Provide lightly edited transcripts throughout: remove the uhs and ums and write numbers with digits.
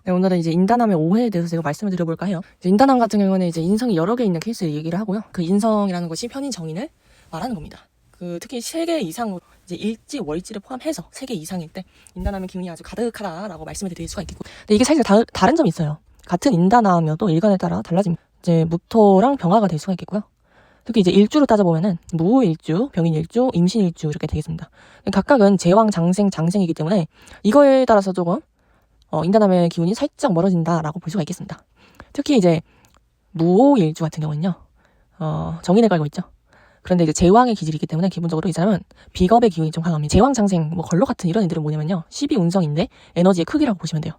네, 오늘은 이제 인단함의 오해에 대해서 제가 말씀을 드려볼까 해요. 인단함 같은 경우는 이제 인성이 여러 개 있는 케이스를 얘기를 하고요. 그 인성이라는 것이 편인 정인을 말하는 겁니다. 특히 3개 이상으로 이제 일지, 월지를 포함해서 3개 이상일 때 인단함의 기운이 아주 가득하다라고 말씀을 드릴 수가 있겠고. 근데 이게 사실 다른 점이 있어요. 같은 인단함이어도 일간에 따라 달라집니다. 이제 무토랑 병화가 될 수가 있겠고요. 특히 이제 일주로 따져보면은 무일주, 병인일주, 임신일주 이렇게 되겠습니다. 각각은 제왕, 장생, 장생이기 때문에 이거에 따라서 조금 인단함의 기운이 살짝 멀어진다라고 볼 수가 있겠습니다. 특히 이제 무오일주 같은 경우는요, 정인에 걸고 있죠. 그런데 이제 제왕의 기질이 있기 때문에 기본적으로 이 사람은 비겁의 기운이 좀 강합니다. 제왕, 장생, 걸로 같은 이런 애들은 뭐냐면요, 12운성인데 에너지의 크기라고 보시면 돼요.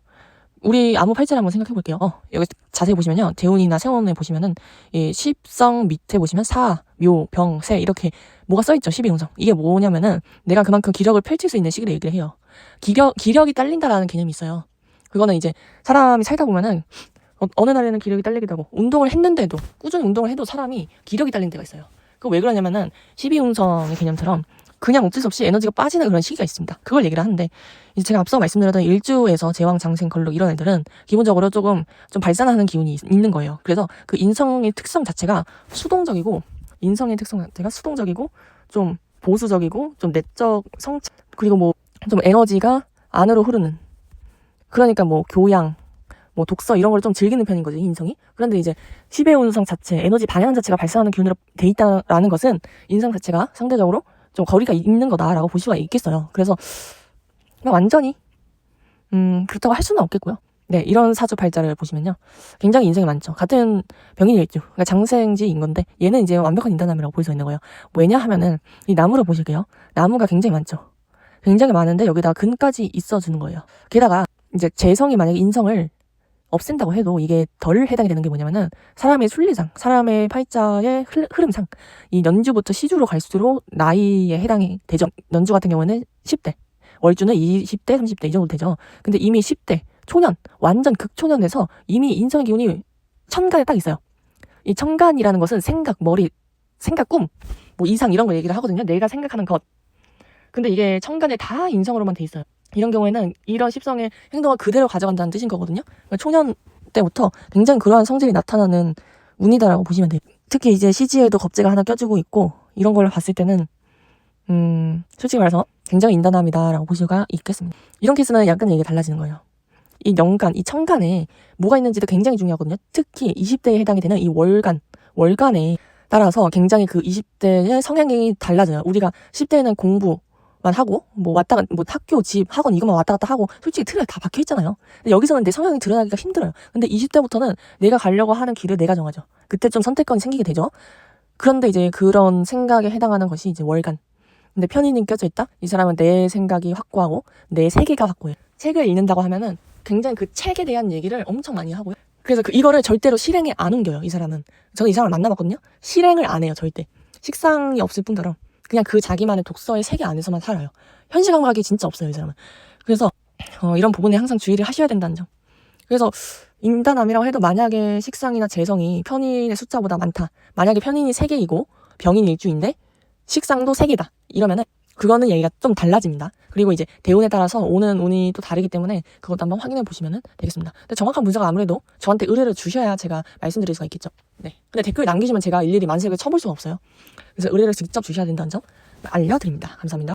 우리 아무 팔자를 한번 생각해 볼게요. 여기 자세히 보시면요, 대운이나 생원에 보시면은 이 십성 밑에 보시면 사, 묘, 병, 세 이렇게 뭐가 써있죠. 12운성. 이게 뭐냐면은 내가 그만큼 기력을 펼칠 수 있는 시기를 얘기를 해요. 기력이 딸린다라는 개념이 있어요. 그거는 이제 사람이 살다 보면은 어느 날에는 기력이 딸리기도 하고, 운동을 했는데도, 꾸준히 운동을 해도 사람이 기력이 딸린 때가 있어요. 그거 왜 그러냐면은 12운성의 개념처럼 그냥 어쩔 수 없이 에너지가 빠지는 그런 시기가 있습니다. 그걸 얘기를 하는데, 이제 제가 앞서 말씀드렸던 일주에서 제왕, 장생, 걸록 이런 애들은 기본적으로 좀 발산하는 기운이 있는 거예요. 그래서 그 인성의 특성 자체가 수동적이고, 인성의 특성 자체가 수동적이고, 좀 보수적이고, 좀 내적 성찰, 그리고 뭐 좀 에너지가 안으로 흐르는, 그러니까 뭐 교양, 뭐 독서 이런 걸 좀 즐기는 편인 거죠, 인성이. 그런데 이제 10의 운성 자체, 에너지 방향 자체가 발산하는 기운으로 돼 있다라는 것은 인성 자체가 상대적으로 좀 거리가 있는 거다라고 볼 수가 있겠어요. 그래서 완전히 그렇다고 할 수는 없겠고요. 네, 이런 사주팔자를 보시면요, 굉장히 인생이 많죠. 같은 병인일주, 그러니까 장생지인 건데 얘는 이제 완벽한 인단함이라고 볼 수 있는 거예요. 왜냐 하면은 이 나무를 보실게요. 나무가 굉장히 많죠. 굉장히 많은데 여기다가 근까지 있어주는 거예요. 게다가 이제 재성이 만약에 인성을 없앤다고 해도 이게 덜 해당이 되는 게 뭐냐면은 사람의 순리상, 사람의 팔자의 흐름상 이 연주부터 시주로 갈수록 나이에 해당이 되죠. 연주 같은 경우는 10대, 월주는 20대, 30대 이 정도 되죠. 근데 이미 10대, 초년, 완전 극초년에서 이미 인성의 기운이 천간에 딱 있어요. 이 천간이라는 것은 생각, 머리, 생각, 꿈, 뭐 이상 이런 걸 얘기를 하거든요. 내가 생각하는 것. 근데 이게 천간에 다 인성으로만 돼 있어요. 이런 경우에는 이런 십성의 행동을 그대로 가져간다는 뜻인 거거든요. 그러니까 초년 때부터 굉장히 그러한 성질이 나타나는 운이다라고 보시면 돼요. 특히 이제 시지에도 겁재가 하나 껴주고 있고, 이런 걸 봤을 때는 솔직히 말해서 굉장히 인단함이다라고 볼 수가 있겠습니다. 이런 케이스는 약간 얘기가 달라지는 거예요. 이 연간, 이 천간에 뭐가 있는지도 굉장히 중요하거든요. 특히 20대에 해당이 되는 이 월간에 따라서 굉장히 그 20대의 성향이 달라져요. 우리가 10대에는 공부만 하고, 뭐 학교, 집, 학원 이것만 왔다 갔다 하고, 솔직히 틀에 다 박혀 있잖아요. 근데 여기서는 내 성향이 드러나기가 힘들어요. 근데 20대부터는 내가 가려고 하는 길을 내가 정하죠. 그때 좀 선택권이 생기게 되죠. 그런데 이제 그런 생각에 해당하는 것이 이제 월간. 근데 편인이 껴져 있다? 이 사람은 내 생각이 확고하고 내 세계가 확고해. 책을 읽는다고 하면은 굉장히 그 책에 대한 얘기를 엄청 많이 하고요. 그래서 이거를 절대로 실행에 안 옮겨요, 이 사람은. 저는 이 사람을 만나봤거든요. 실행을 안 해요, 절대. 식상이 없을 뿐더러 그냥 그 자기만의 독서의 세계 안에서만 살아요. 현실 감각이 진짜 없어요, 이 사람은. 그래서 이런 부분에 항상 주의를 하셔야 된다는 점. 그래서 인단함이라고 해도 만약에 식상이나 재성이 편인의 숫자보다 많다, 만약에 편인이 3개이고 병인이 1주인데 식상도 3개다 이러면은 그거는 얘기가 좀 달라집니다. 그리고 이제 대운에 따라서 오는 운이 또 다르기 때문에 그것도 한번 확인해 보시면 되겠습니다. 근데 정확한 분석은 아무래도 저한테 의뢰를 주셔야 제가 말씀드릴 수가 있겠죠. 네. 근데 댓글 남기시면 제가 일일이 만색을 쳐볼 수가 없어요. 그래서 의뢰를 직접 주셔야 된다는 점 알려드립니다. 감사합니다.